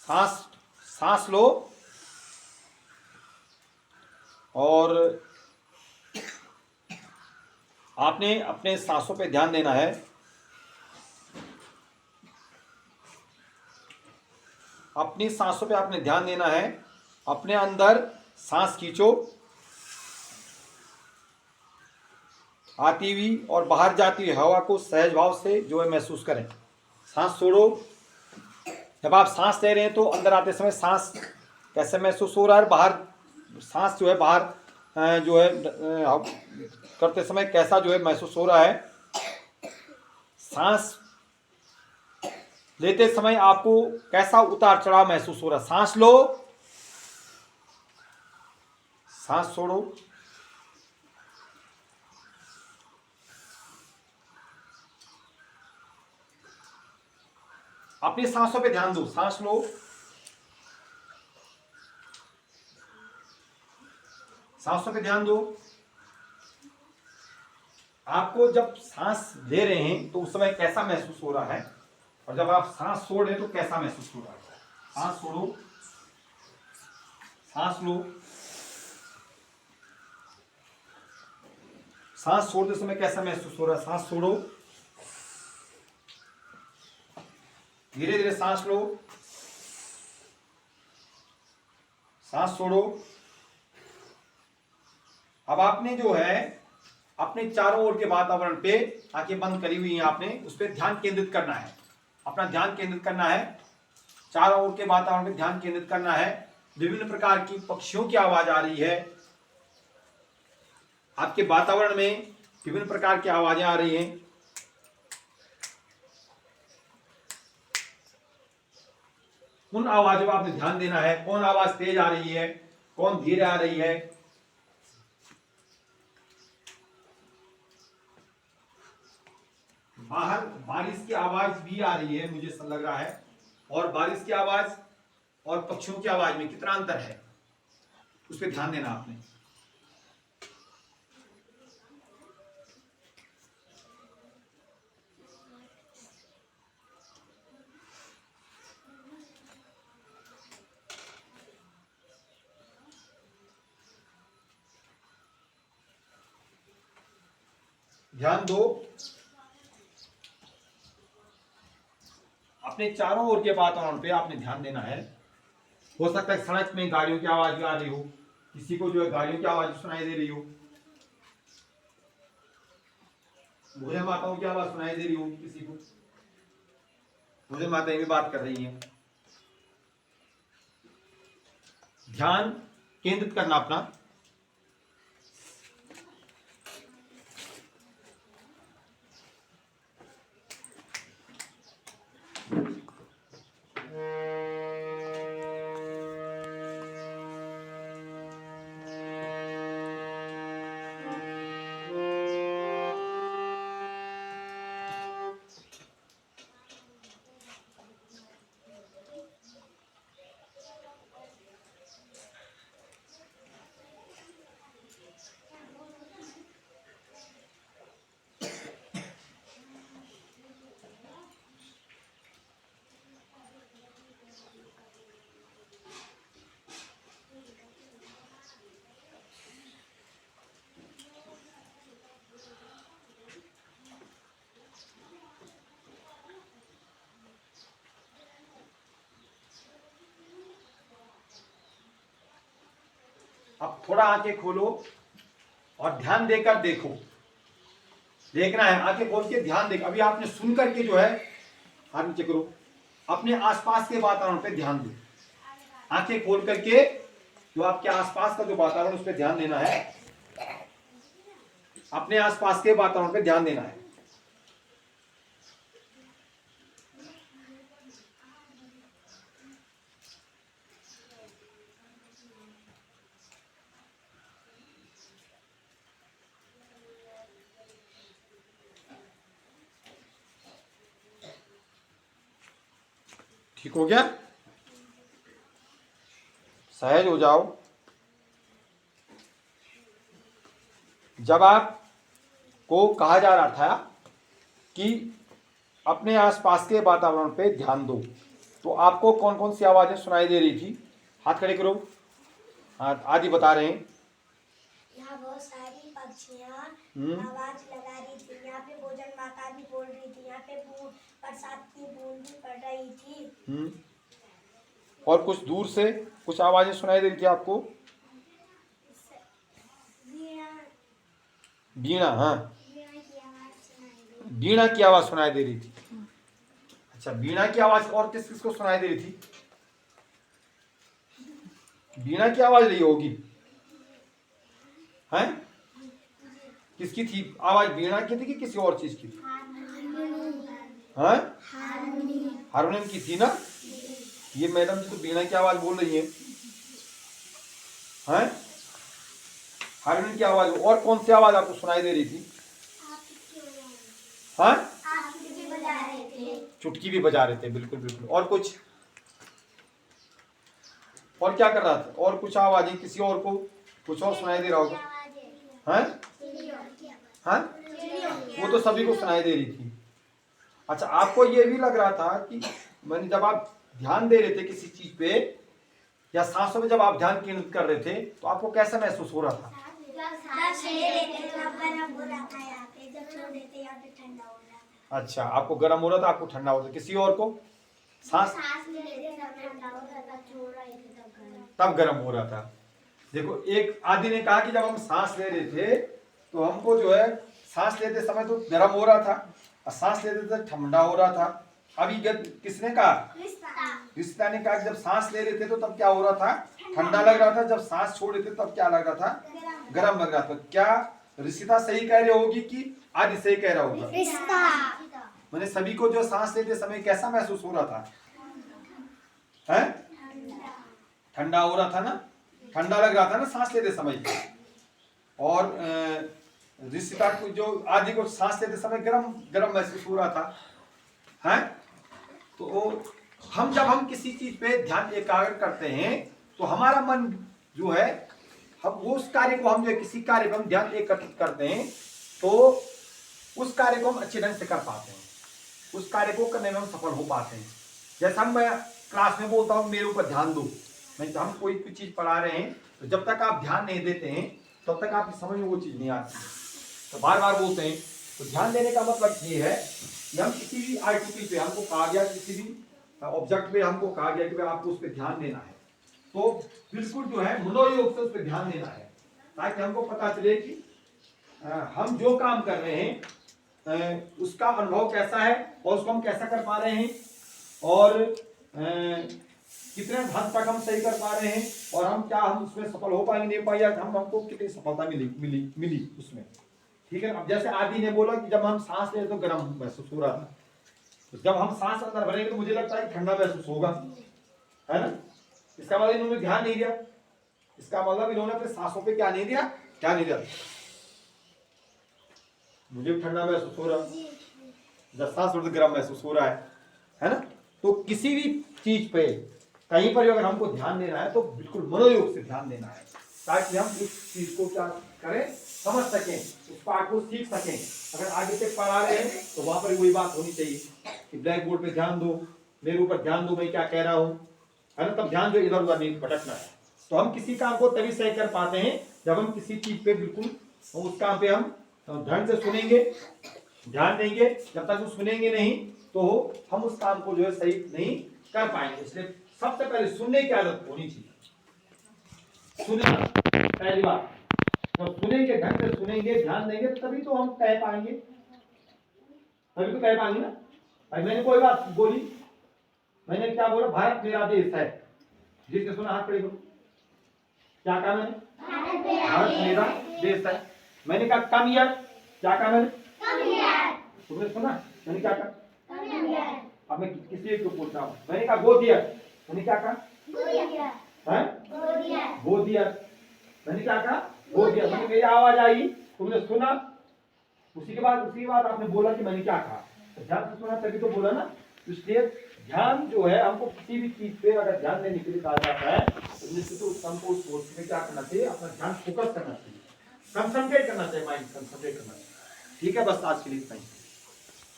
सांस सांस लो और आपने अपने सांसों पे ध्यान देना है। अपनी सांसों पे आपने ध्यान देना है। अपने अंदर सांस खींचो आती हुई और बाहर जाती हुई हवा को सहज भाव से जो है महसूस करें। सांस छोड़ो। जब आप सांस ले रहे हैं तो अंदर आते समय सांस कैसे महसूस हो रहा है, बाहर सांस जो है बाहर जो है करते समय कैसा जो है महसूस हो रहा है। सांस लेते समय आपको कैसा उतार चढ़ाव महसूस हो रहा है। सांस लो, सांस छोड़ो। अपनी सांसों पे ध्यान दो। सांस लो, सांसों पे ध्यान दो। आपको जब सांस ले रहे हैं तो उस समय कैसा महसूस हो रहा है, और जब आप सांस छोड़ रहे हैं तो कैसा महसूस हो रहा है। सांस छोड़ो, सांस लो। सांस छोड़ते समय कैसा महसूस हो रहा है। सांस छोड़ो, धीरे धीरे सांस लो, सांस छोड़ो। अब आपने जो है अपने चारों ओर के वातावरण पे आंखें बंद करी हुई हैं, आपने उस पर ध्यान केंद्रित करना है। अपना ध्यान केंद्रित करना है, चारों ओर के वातावरण पे ध्यान केंद्रित करना है। विभिन्न प्रकार की पक्षियों की आवाज आ रही है, आपके वातावरण में विभिन्न प्रकार की आवाजें आ रही हैं। उन आवाजों पर आपने ध्यान देना है। कौन आवाज तेज आ रही है, कौन धीरे आ रही है। बाहर बारिश की आवाज भी आ रही है, मुझे लग रहा है, और बारिश की आवाज और पक्षियों की आवाज में कितना अंतर है, उस पर ध्यान देना आपने। ध्यान दो। अपने चारों ओर के वातावरण पे आपने ध्यान देना है। हो सकता है सड़क में गाड़ियों की आवाज भी आ रही हो, किसी को जो है गाड़ियों की आवाज सुनाई दे रही हो, भोले माताओं की आवाज सुनाई दे रही हो, किसी को भोले माताएं भी बात कर रही हैं। ध्यान केंद्रित करना अपना। अब थोड़ा आंखें खोलो और ध्यान देकर देखो। देखना है, आंखें खोल के ध्यान देख। अभी आपने सुन करके जो है हाथ नीचे करो, अपने आसपास के वातावरण पे ध्यान दो। आंखें खोल करके जो आपके आसपास का जो वातावरण उस पर ध्यान देना है। अपने आसपास के वातावरण पे ध्यान देना है। ठीक हो गया? सहज हो जाओ। जब आप को कहा जा रहा था कि अपने आसपास के वातावरण पे ध्यान दो, तो आपको कौन कौन सी आवाजें सुनाई दे रही थी? हाथ खड़े करो। हाँ, आदि बता रहे हैं। यहाँ बहुत सारी पक्षियाँ हम्म। आवाज लगा रही थी। यहाँ पे भोजन माता भी बोल रही थी। यहाँ पे बरसात की बूंद भी पड़ रही थी। और कुछ दूर से कुछ आवाजें सुनाई दे रही थी आपको? वीणा, हाँ, वीणा की आवाज सुनाई दे रही थी। अच्छा, वीणा की आवाज और किस किस को सुनाई दे रही थी? वीणा की आवाज रही होगी, हैं? किसकी थी आवाज? वीणा की थी कि किसी और चीज की थी? हाँ, हारमोनियम की थी ना। ये मैडम जी तो वीणा की आवाज बोल रही है, हैं? हारमोनियम की आवाज। और कौन सी आवाज आपको सुनाई दे रही थी? हाँ, चुटकी भी बजा रहे थे, बिल्कुल बिल्कुल। और कुछ? और क्या कर रहा था? और कुछ आवाजें किसी और को कुछ और सुनाई दे रहा होगा, हैं? हाँ, वो तो सभी को सुनाई दे रही थी। अच्छा, आपको ये भी लग रहा था कि मैंने जब आप ध्यान दे रहे थे किसी चीज पे या सांसों में जब आप ध्यान केंद्रित कर रहे थे तो आपको कैसा महसूस हो रहा था? अच्छा, आपको गर्म हो रहा था, आपको ठंडा हो रहा था। किसी और को सांस तब गर्म हो रहा था। देखो, एक आदि ने कहा कि जब हम सांस ले रहे थे तो हमको जो है सांस लेते समय तो गर्म हो रहा था और सांस लेते थे ठंडा हो रहा था। अभी किसने कहा? रिश्ता ने कहा कि जब सांस ले रहे थे तो तब क्या हो रहा था? ठंडा लग रहा था। जब सांस छोड़ रहे थे तब क्या लग रहा था? गर्म लग रहा था। क्या रिश्ता सही कह रही होगी कि आदि सही कह रहा होगा? मैंने सभी को जो सांस लेते समय कैसा महसूस हो रहा था? है? ठंडा हो रहा था ना, ठंडा लग रहा था ना सांस लेते समय। और रिश्ता को जो आदि को सांस लेते समय गरम गरम महसूस हो रहा था, है? तो जब हम किसी चीज पे ध्यान एकाग्र करते हैं तो हमारा मन जो है, हम उस कार्य को हम जो किसी कार्य पर हम ध्यान एकत्रित करते हैं तो उस कार्य को हम अच्छे ढंग से कर पाते हैं, उस कार्य को करने में हम सफल हो पाते हैं। जैसा मैं क्लास में बोलता हूँ मेरे ऊपर ध्यान दो, हम कोई चीज पढ़ा रहे हैं तो जब तक आप ध्यान नहीं देते हैं तब तक आपकी समझ में वो चीज नहीं आती, तो बार बार बोलते हैं। तो ध्यान देने का मतलब ये है कि हम किसी भी आर्टिकल पे हमको कहा गया, किसी भी ऑब्जेक्ट पे हमको कहा गया कि आपको उस पर ध्यान देना है, तो बिल्कुल जो है मनोयोग से उस पर ध्यान देना है, ताकि हमको पता चले कि हम जो काम कर रहे हैं उसका अनुभव कैसा है और उसको हम कैसा कर पा रहे हैं और कितने हद तक हम सही कर पा रहे हैं और हम उसमें सफल हो पाएंगे नहीं पाएंगे, हमको कितनी सफलता मिली उसमें। ठीक है। अब जैसे आदि ने बोला कि जब हम सांस ले तो गर्म महसूस हो रहा था, तो जब हम सांस अंदर भरेंगे तो मुझे लगता है कि ठंडा महसूस होगा, है ना? इसका मतलब इन्होंने ध्यान नहीं दिया, इसका मतलब इन्होंने अपने सांसों पे क्या नहीं दिया। मुझे ठंडा महसूस हो रहा है, जब सांस उड़ गर्म महसूस हो रहा है ना? तो किसी भी चीज पे कहीं पर अगर हमको ध्यान देना है तो बिल्कुल मनोयोग से ध्यान देना है, ताकि हम उस चीज को क्या करें, समझ सकें, उस पाठ को सीख सकें। अगर आगे से पढ़ा रहे हैं तो वहां पर वही बात होनी चाहिए कि ब्लैक बोर्ड पे ध्यान दो, मेरे ऊपर ध्यान दो, मैं क्या कह रहा हूँ, है ना? तब ध्यान जो इधर उधर नहीं भटकना है। तो हम किसी काम को तभी सही कर पाते हैं जब हम किसी चीज पे बिल्कुल उस काम पे हम ध्यान से सुनेंगे, ध्यान देंगे। जब तक हम सुनेंगे नहीं तो हम उस काम को जो है सही नहीं कर पाएंगे। इसलिए सबसे पहले सुनने की आदत होनी चाहिए। सुनना पहली बात, जब सुनेंगे, ढंग से सुनेंगे, ध्यान देंगे, तभी तो हम कह पाएंगे, तभी तो कह पाएंगे ना। भाई मैंने कोई बात बोली, मैंने क्या बोला? भारत मेरा देश है। जिसने सुना हाथ खड़े करो। क्या कहा मैंने? भारत मेरा देश है। मैंने कहा कम ईयर। क्या कहा मैंने? तुमने सुना मैंने क्या कहा? अब मैं किसी एक को पूछ रहा हूँ, मैंने कहा गो दियर। मैंने क्या कहा? गो दियर। मैंने क्या कहा? गो दियर। मैंने मेरी आवाज आई, तुमने सुना, उसी के बाद आपने बोला कि मैंने क्या कहा। तो ध्यान से सुना तभी तो बोला ना। इसलिए ध्यान जो है, हमको किसी भी चीज पे अगर ध्यान देने के लिए कहा जाता है तो निश्चित हमको उस कोर्स में क्या करना चाहिए? अपना ध्यान फोकस करना चाहिए, कंसंट्रेट करना चाहिए, माइंड कंसंट्रेट करना चाहिए। ठीक है, बस आज के लिए इतना ही।